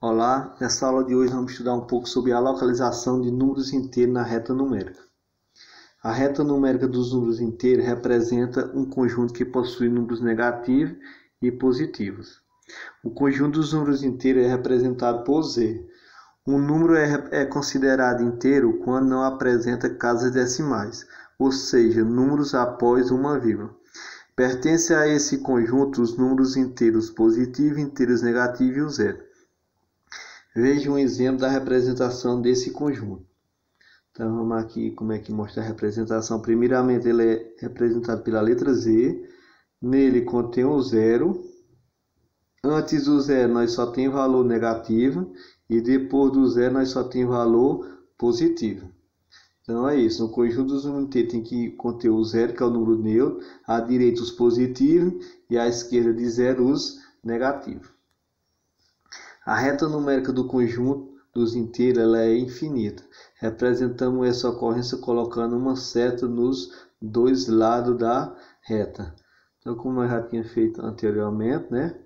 Olá, nessa aula de hoje vamos estudar um pouco sobre a localização de números inteiros na reta numérica. A reta numérica dos números inteiros representa um conjunto que possui números negativos e positivos. O conjunto dos números inteiros é representado por Z. Um número é considerado inteiro quando não apresenta casas decimais, ou seja, números após uma vírgula. Pertence a esse conjunto os números inteiros positivos, inteiros negativos e o zero. Veja um exemplo da representação desse conjunto. Então vamos aqui como é que mostra a representação. Primeiramente ele é representado pela letra Z. Nele contém o zero. Antes do zero nós só tem valor negativo. E depois do zero nós só tem valor positivo. Então é isso. No conjunto dos números inteiros tem que conter o zero, que é o número neutro. À direita os positivos e à esquerda de zero os negativos. A reta numérica do conjunto dos inteiros ela é infinita. Representamos essa ocorrência colocando uma seta nos dois lados da reta. Então, como nós já tínhamos feito anteriormente, né?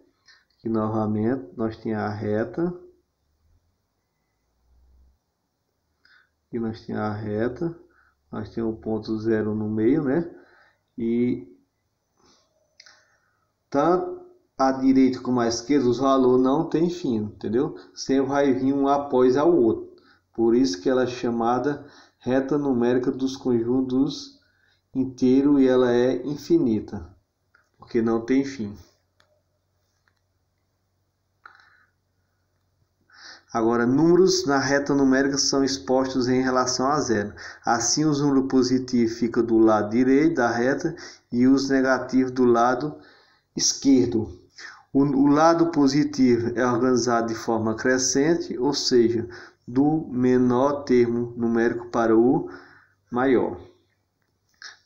Aqui novamente nós tínhamos a reta. Aqui nós tínhamos a reta. Nós temos o ponto zero no meio, né? E tanto à direita como à esquerda, os valores não tem fim, entendeu? Sempre vai vir um após ao outro. Por isso que ela é chamada reta numérica dos conjuntos inteiros e ela é infinita, porque não tem fim. Agora, números na reta numérica são expostos em relação a zero. Assim, os números positivos ficam do lado direito da reta e os negativos do lado esquerdo. O lado positivo é organizado de forma crescente, ou seja, do menor termo numérico para o maior.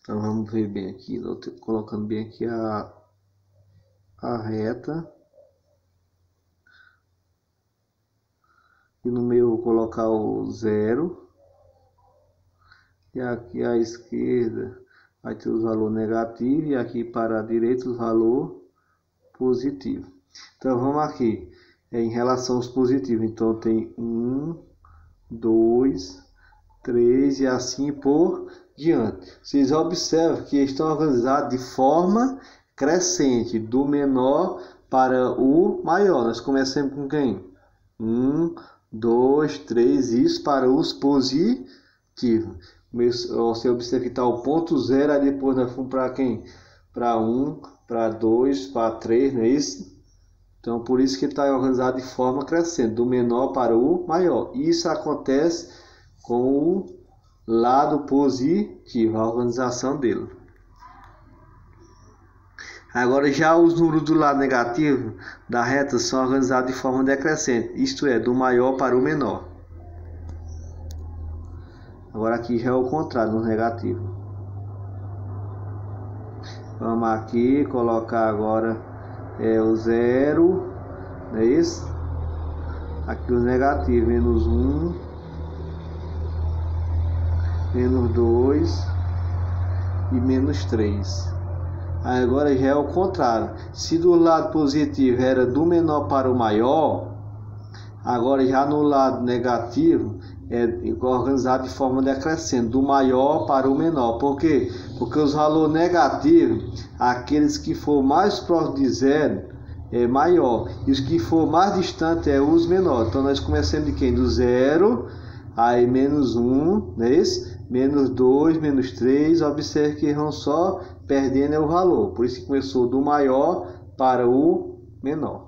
Então vamos ver bem aqui, estou colocando bem aqui a reta. E no meio eu vou colocar o zero. E aqui à esquerda vai ter os valores negativos e aqui para a direita os valores positivo. Então vamos aqui em relação aos positivos. Então tem 1, 2, 3 e assim por diante. Vocês observam que estão organizados de forma crescente, do menor para o maior. Nós começamos com quem? 1, 2, 3, isso para os positivos. Você observa que está o ponto zero, aí depois nós fomos para quem? Para 1, para 2, para 3, não é isso? Então, por isso que está organizado de forma crescente, do menor para o maior. Isso acontece com o lado positivo, a organização dele. Agora, já os números do lado negativo da reta são organizados de forma decrescente, isto é, do maior para o menor. Agora aqui já é o contrário, no negativo. Vamos aqui colocar agora o zero, não é isso? Aqui o negativo, menos 1, menos 2 e menos 3. Agora já é o contrário. Se do lado positivo era do menor para o maior, agora já no lado negativo é organizado de forma decrescente, do maior para o menor. Por quê? Porque os valores negativos, aqueles que for mais próximo de zero, é maior. E os que for mais distante é os menores. Então nós começamos de quem? Do zero, aí menos 1, não é isso? Menos 2, menos 3. Observe que vão só perdendo o valor. Por isso que começou do maior para o menor.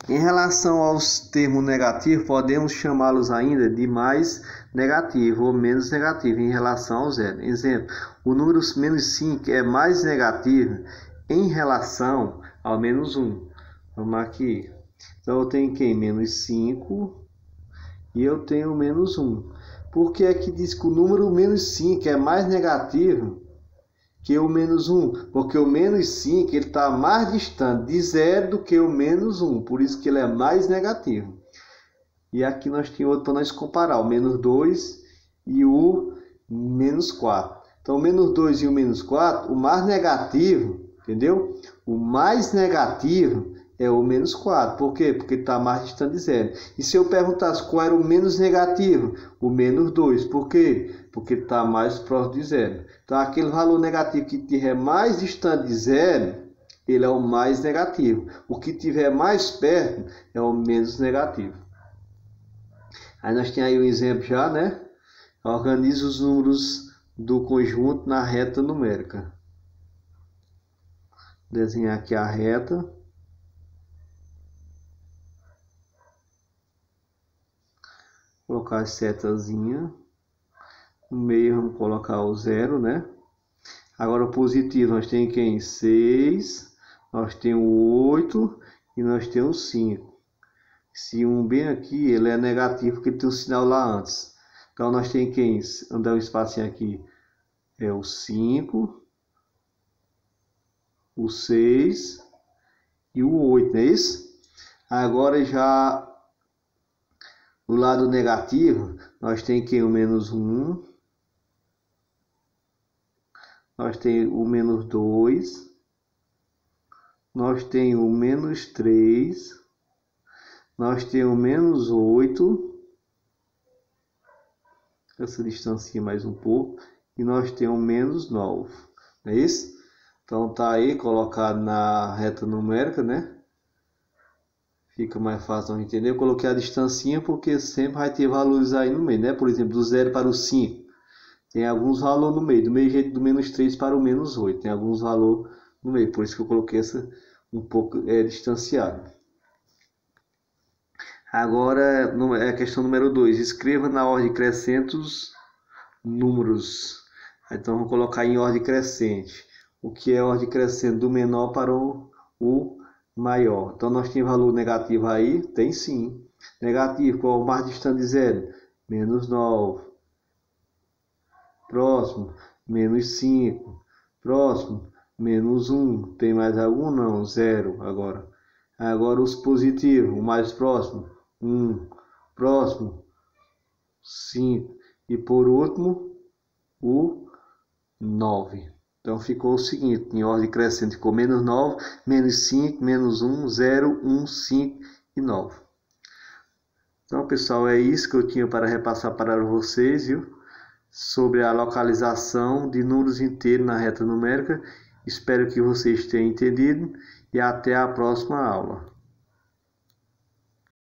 Em relação aos termos negativos, podemos chamá-los ainda de mais negativo ou menos negativo em relação ao zero. Exemplo, o número menos 5 é mais negativo em relação ao menos 1. Vamos aqui. Então eu tenho quem? Menos 5 e eu tenho menos 1. Por que é que diz que o número menos 5 é mais negativo que o menos 1? Porque o menos 5 está mais distante de zero do que o menos 1. Por isso que ele é mais negativo. E aqui nós temos outro para nós comparar. O menos 2 e o menos 4. Então o menos 2 e o menos 4, o mais negativo, entendeu? O mais negativo É o menos 4. Por quê? Porque está mais distante de zero. E se eu perguntasse qual era o menos negativo? O menos 2. Por quê? Porque está mais próximo de zero. Então, aquele valor negativo que estiver mais distante de zero, ele é o mais negativo. O que estiver mais perto é o menos negativo. Aí nós temos aí um exemplo já, né? Organize os números do conjunto na reta numérica. Desenhar aqui a reta. Colocar as setazinhas. No meio vamos colocar o 0, né? Agora o positivo, nós temos quem? 6, nós temos 8 e nós temos 5. Esse 1 bem aqui, ele é negativo porque tem um sinal lá antes. Então nós temos quem? Andar um espacinho aqui. É o 5, o 6 e o 8, não é isso? Agora já no lado negativo, nós temos quem? O menos 1. Nós temos o menos 2. Nós temos o menos 3. Nós temos o menos 8. Essa distância mais um pouco. E nós temos o menos 9. Não é isso? Então tá aí colocado na reta numérica, né? Fica mais fácil de entender. Eu coloquei a distancinha porque sempre vai ter valores aí no meio, né? Por exemplo, do 0 para o 5. Tem alguns valores no meio. Do mesmo jeito do menos 3 para o menos 8. Tem alguns valores no meio. Por isso que eu coloquei essa um pouco distanciado. Agora é a questão número 2. Escreva na ordem crescente os números. Então vamos colocar em ordem crescente. O que é ordem crescente? Do menor para o maior. Então nós temos valor negativo aí? Tem sim. Negativo, qual é o mais distante de zero? Menos 9. Próximo, menos 5. Próximo, menos 1. Tem mais algum? Não, 0 agora. Agora os positivos, o mais próximo, 1. Próximo, 5. E por último, o 9. Então ficou o seguinte, em ordem crescente ficou menos 9, menos 5, menos 1, 0, 1, 5 e 9. Então pessoal, é isso que eu tinha para repassar para vocês, viu? Sobre a localização de números inteiros na reta numérica. Espero que vocês tenham entendido e até a próxima aula.